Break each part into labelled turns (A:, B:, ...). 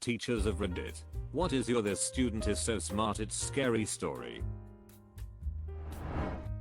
A: teachers of Reddit. What is your "this student is so smart it's scary" story?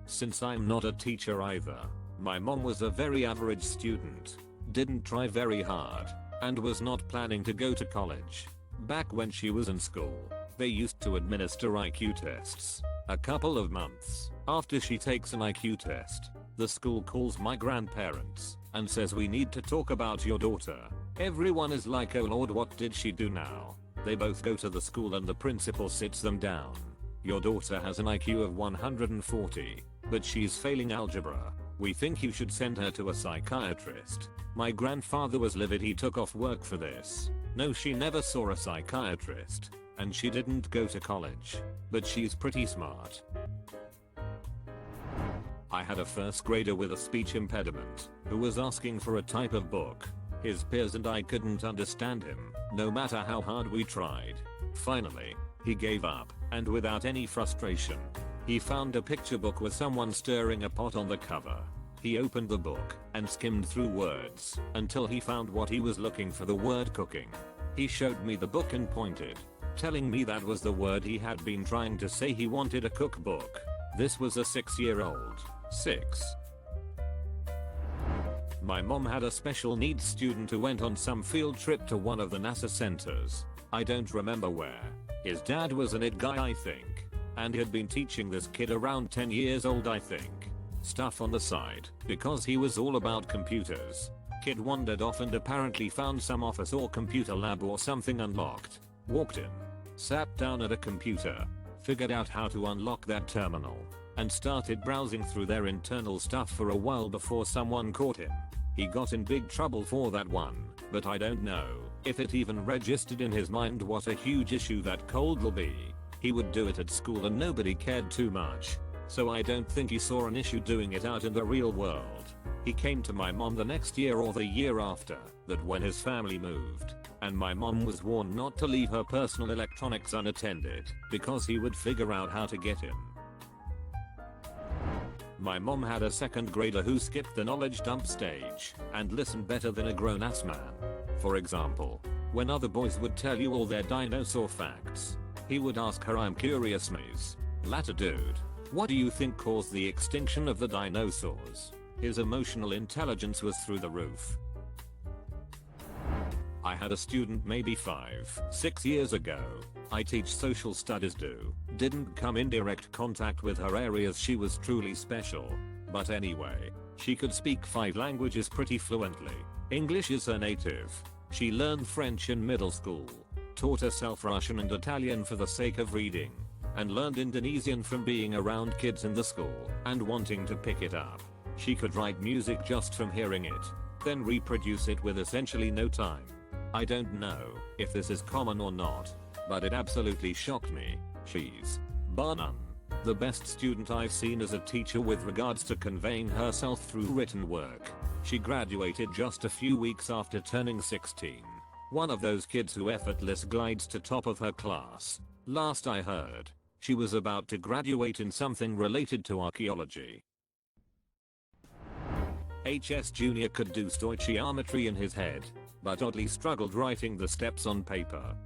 A: Since I'm not a teacher either, my mom was a very average student, didn't try very hard, and was not planning to go to college. Back when she was in school, they used to administer IQ tests. A couple of months after she takes an IQ test, the school calls my grandparents and says, "We need to talk about your daughter." Everyone is like, "Oh lord, what did she do now?" They both go to the school and the principal sits them down. "Your daughter has an IQ of 140, but she's failing algebra. We think you should send her to a psychiatrist." My grandfather was livid. He took off work for this. No, she never saw a psychiatrist, and she didn't go to college, but she's pretty smart. I had a first grader with a speech impediment who was asking for a type of book. His peers and I couldn't understand him, no matter how hard we tried. Finally, he gave up, and without any frustration, he found a picture book with someone stirring a pot on the cover. He opened the book and skimmed through words until he found what he was looking for, the word cooking. He showed me the book and pointed, telling me that was the word he had been trying to say. He wanted a cookbook. This was a 6-year-old. 6. My mom had a special needs student who went on some field trip to one of the NASA centers. I don't remember where. His dad was an IT guy, I think, and had been teaching this kid around 10 years old, I think, stuff on the side because he was all about computers. Kid wandered off and apparently found some office or computer lab or something unlocked. Walked in, sat down at a computer, figured out how to unlock that terminal, and started browsing through their internal stuff for a while before someone caught him. He got in big trouble for that one, but I don't know if it even registered in his mind what a huge issue that cold will be. He would do it at school and nobody cared too much, so I don't think he saw an issue doing it out in the real world. He came to my mom the next year or the year after that when his family moved, and my mom was warned not to leave her personal electronics unattended because he would figure out how to get in. My mom had a second grader who skipped the knowledge dump stage and listened better than a grown-ass man. For example, when other boys would tell you all their dinosaur facts, he would ask her, "I'm curious, miss. Latter dude, what do you think caused the extinction of the dinosaurs?" His emotional intelligence was through the roof. I had a student maybe 5-6 years ago. I teach social studies. Didn't come in direct contact with her areas. She was truly special. But anyway, she could speak 5 languages pretty fluently. English is her native. She learned French in middle school, taught herself Russian and Italian for the sake of reading, and learned Indonesian from being around kids in the school and wanting to pick it up. She could write music just from hearing it, then reproduce it with essentially no time. I don't know if this is common or not, but it absolutely shocked me. She's, bar none, the best student I've seen as a teacher with regards to conveying herself through written work. She graduated just a few weeks after turning 16. One of those kids who effortless glides to top of her class. Last I heard, she was about to graduate in something related to archaeology. HS Jr. could do stoichiometry in his head, but oddly struggled writing the steps on paper.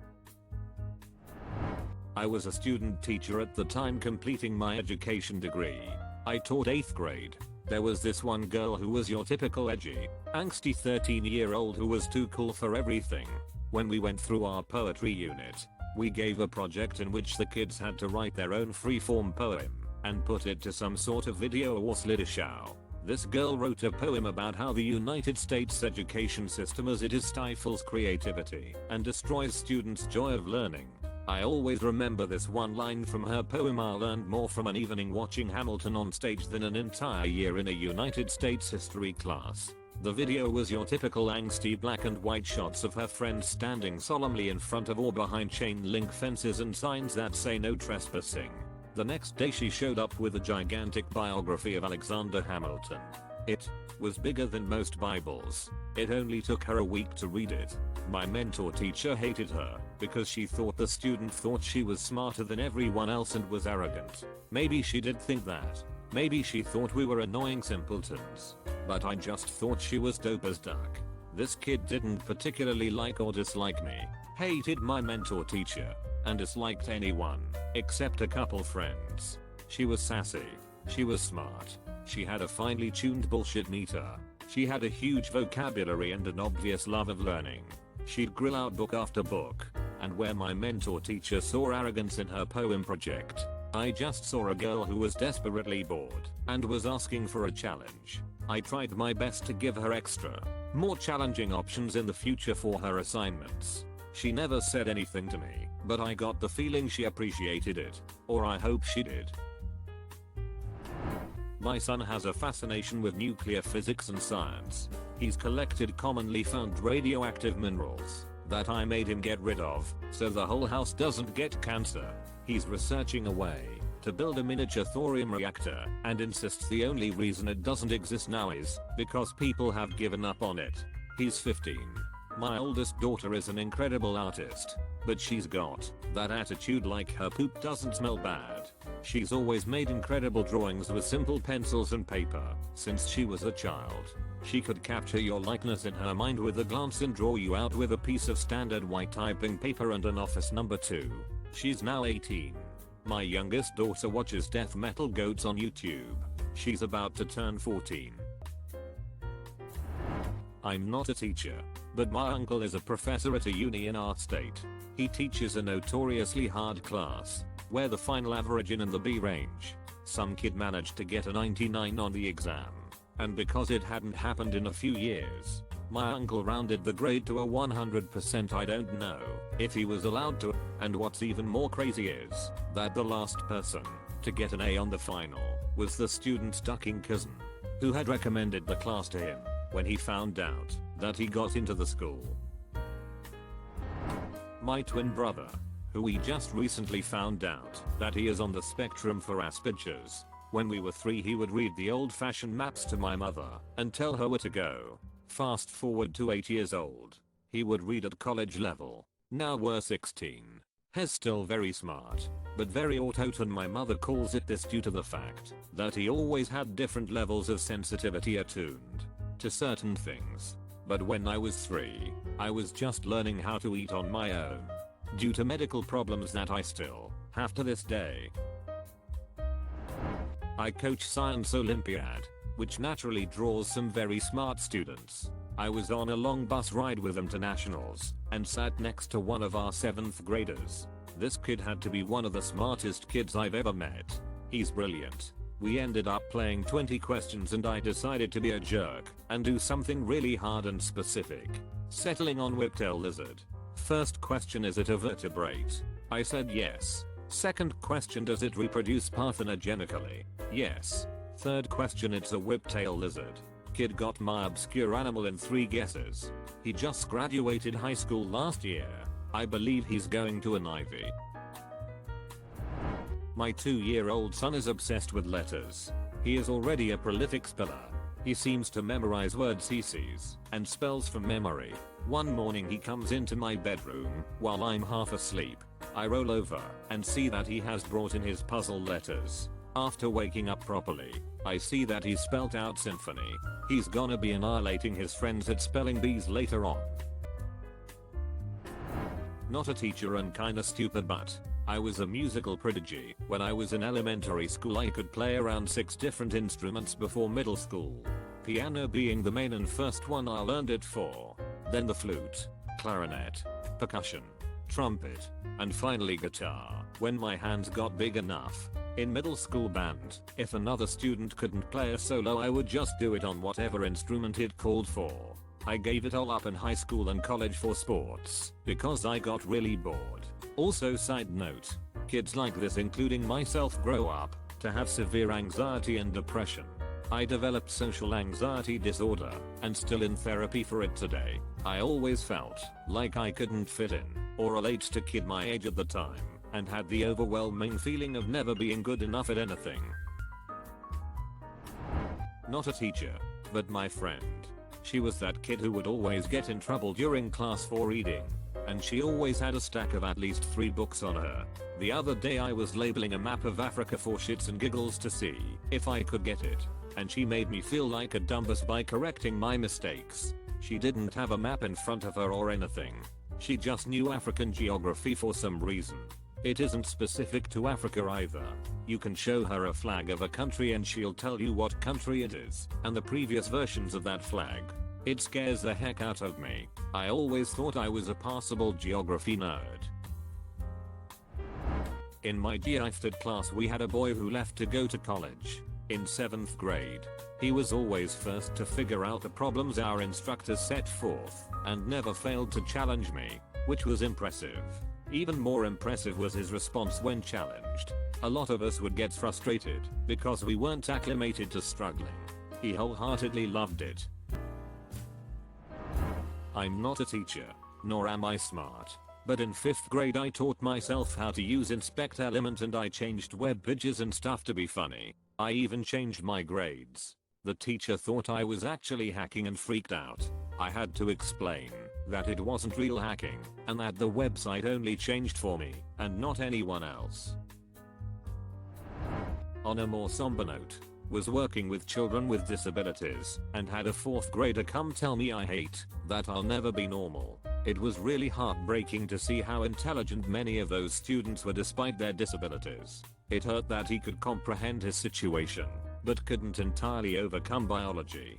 A: I was a student teacher at the time completing my education degree. I taught 8th grade. There was this one girl who was your typical edgy, angsty 13-year-old who was too cool for everything. When we went through our poetry unit, we gave a project in which the kids had to write their own free-form poem and put it to some sort of video or slideshow. This girl wrote a poem about how the United States education system as it is stifles creativity and destroys students' joy of learning. I always remember this one line from her poem: "I learned more from an evening watching Hamilton on stage than an entire year in a United States history class." The video was your typical angsty black and white shots of her friends standing solemnly in front of or behind chain link fences and signs that say "no trespassing." The next day she showed up with a gigantic biography of Alexander Hamilton. It was bigger than most Bibles. It only took her a week to read it. My mentor teacher hated her because she thought the student thought she was smarter than everyone else and was arrogant. Maybe she did think that. Maybe she thought we were annoying simpletons. But I just thought she was dope as duck. This kid didn't particularly like or dislike me, hated my mentor teacher, and disliked anyone, except a couple friends. She was sassy. She was smart. She had a finely tuned bullshit meter. She had a huge vocabulary and an obvious love of learning. She'd grill out book after book. And where my mentor teacher saw arrogance in her poem project, I just saw a girl who was desperately bored and was asking for a challenge. I tried my best to give her extra, more challenging options in the future for her assignments. She never said anything to me, but I got the feeling she appreciated it, or I hope she did. My son has a fascination with nuclear physics and science. He's collected commonly found radioactive minerals that I made him get rid of, so the whole house doesn't get cancer. He's researching a way to build a miniature thorium reactor and insists the only reason it doesn't exist now is because people have given up on it. He's 15. My oldest daughter is an incredible artist, but she's got that attitude like her poop doesn't smell bad. She's always made incredible drawings with simple pencils and paper since she was a child. She could capture your likeness in her mind with a glance and draw you out with a piece of standard white typing paper and an office number 2. She's now 18. My youngest daughter watches death metal goats on YouTube. She's about to turn 14. I'm not a teacher, but my uncle is a professor at a uni in our state. He teaches a notoriously hard class, where the final average in the B range. Some kid managed to get a 99 on the exam, and because it hadn't happened in a few years, my uncle rounded the grade to a 100%. I don't know if he was allowed to, and what's even more crazy is that the last person to get an A on the final was the student's ducking cousin, who had recommended the class to him when he found out that he got into the school. My twin brother, who we just recently found out that he is on the spectrum for Asperger's. When we were 3, he would read the old-fashioned maps to my mother and tell her where to go. Fast forward to 8 years old. He would read at college level. Now we're 16. He's still very smart, but very autotune. My mother calls it this due to the fact that he always had different levels of sensitivity attuned to certain things. But when I was 3, I was just learning how to eat on my own, due to medical problems that I still have to this day. I coach Science Olympiad, which naturally draws some very smart students. I was on a long bus ride with them to nationals, and sat next to one of our 7th graders. This kid had to be one of the smartest kids I've ever met. He's brilliant. We ended up playing 20 questions and I decided to be a jerk and do something really hard and specific. Settling on whiptail lizard. First question, is it a vertebrate? I said yes. Second question, does it reproduce parthenogenically? Yes. Third question, it's a whiptail lizard. Kid got my obscure animal in 3 guesses. He just graduated high school last year. I believe he's going to an Ivy. My 2-year-old son is obsessed with letters. He is already a prolific speller. He seems to memorize words he sees and spells from memory. One morning he comes into my bedroom while I'm half asleep. I roll over and see that he has brought in his puzzle letters. After waking up properly, I see that he spelt out symphony. He's gonna be annihilating his friends at spelling bees later on. Not a teacher and kinda stupid, but I was a musical prodigy. When I was in elementary school I could play around 6 different instruments before middle school. Piano being the main and first one I learned it for. Then the flute, clarinet, percussion, trumpet, and finally guitar. When my hands got big enough, in middle school band, if another student couldn't play a solo I would just do it on whatever instrument it called for. I gave it all up in high school and college for sports because I got really bored. Also, side note, kids like this including myself grow up to have severe anxiety and depression. I developed social anxiety disorder and still in therapy for it today. I always felt like I couldn't fit in or relate to kid my age at the time and had the overwhelming feeling of never being good enough at anything. Not a teacher, but my friend. She was that kid who would always get in trouble during class for reading, and she always had a stack of at least 3 books on her. The other day I was labeling a map of Africa for shits and giggles to see if I could get it, and she made me feel like a dumbass by correcting my mistakes. She didn't have a map in front of her or anything. She just knew African geography for some reason. It isn't specific to Africa either. You can show her a flag of a country and she'll tell you what country it is and the previous versions of that flag. It scares the heck out of me. I always thought I was a passable geography nerd. In my gifted class we had a boy who left to go to college. In 7th grade, he was always first to figure out the problems our instructors set forth and never failed to challenge me, which was impressive. Even more impressive was his response when challenged. A lot of us would get frustrated because we weren't acclimated to struggling. He wholeheartedly loved it. I'm not a teacher, nor am I smart. But in 5th grade I taught myself how to use Inspect Element and I changed web pages and stuff to be funny. I even changed my grades. The teacher thought I was actually hacking and freaked out. I had to explain that it wasn't real hacking and that the website only changed for me and not anyone else. On a more somber note, was working with children with disabilities and had a 4th grader come tell me I hate that I'll never be normal. It was really heartbreaking to see how intelligent many of those students were despite their disabilities. It hurt that he could comprehend his situation, but couldn't entirely overcome biology.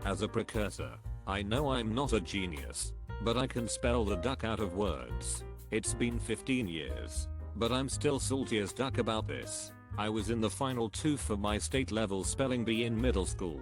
A: As a precursor, I know I'm not a genius, but I can spell the duck out of words. It's been 15 years, but I'm still salty as duck about this. I was in the final 2 for my state level spelling bee in middle school.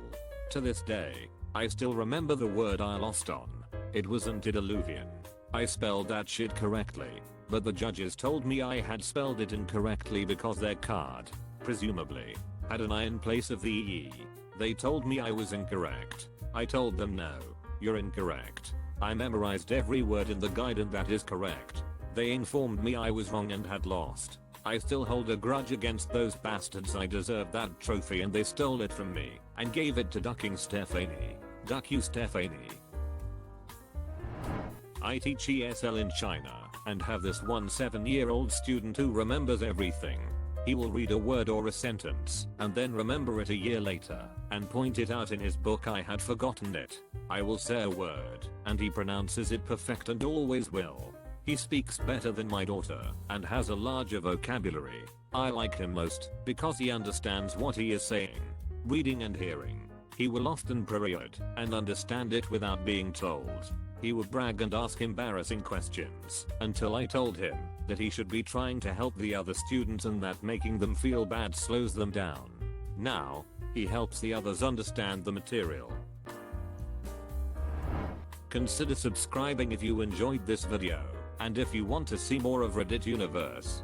A: To this day, I still remember the word I lost on. It was antediluvian. I spelled that shit correctly, but the judges told me I had spelled it incorrectly because their card, presumably, had an I in place of the E. They told me I was incorrect. I told them no, you're incorrect. I memorized every word in the guide and that is correct. They informed me I was wrong and had lost. I still hold a grudge against those bastards. I deserved that trophy and they stole it from me and gave it to Ducking Stephanie. Duck you Stephanie. I teach ESL in China and have this one 7-year-old student who remembers everything. He will read a word or a sentence and then remember it a year later and point it out in his book. I had forgotten it. I will say a word and he pronounces it perfect and always will. He speaks better than my daughter and has a larger vocabulary. I like him most because he understands what he is saying, reading and hearing. He will often period and understand it without being told. He would brag and ask embarrassing questions until I told him that he should be trying to help the other students and that making them feel bad slows them down. Now, he helps the others understand the material. Consider subscribing if you enjoyed this video, and if you want to see more of Reddit Universe,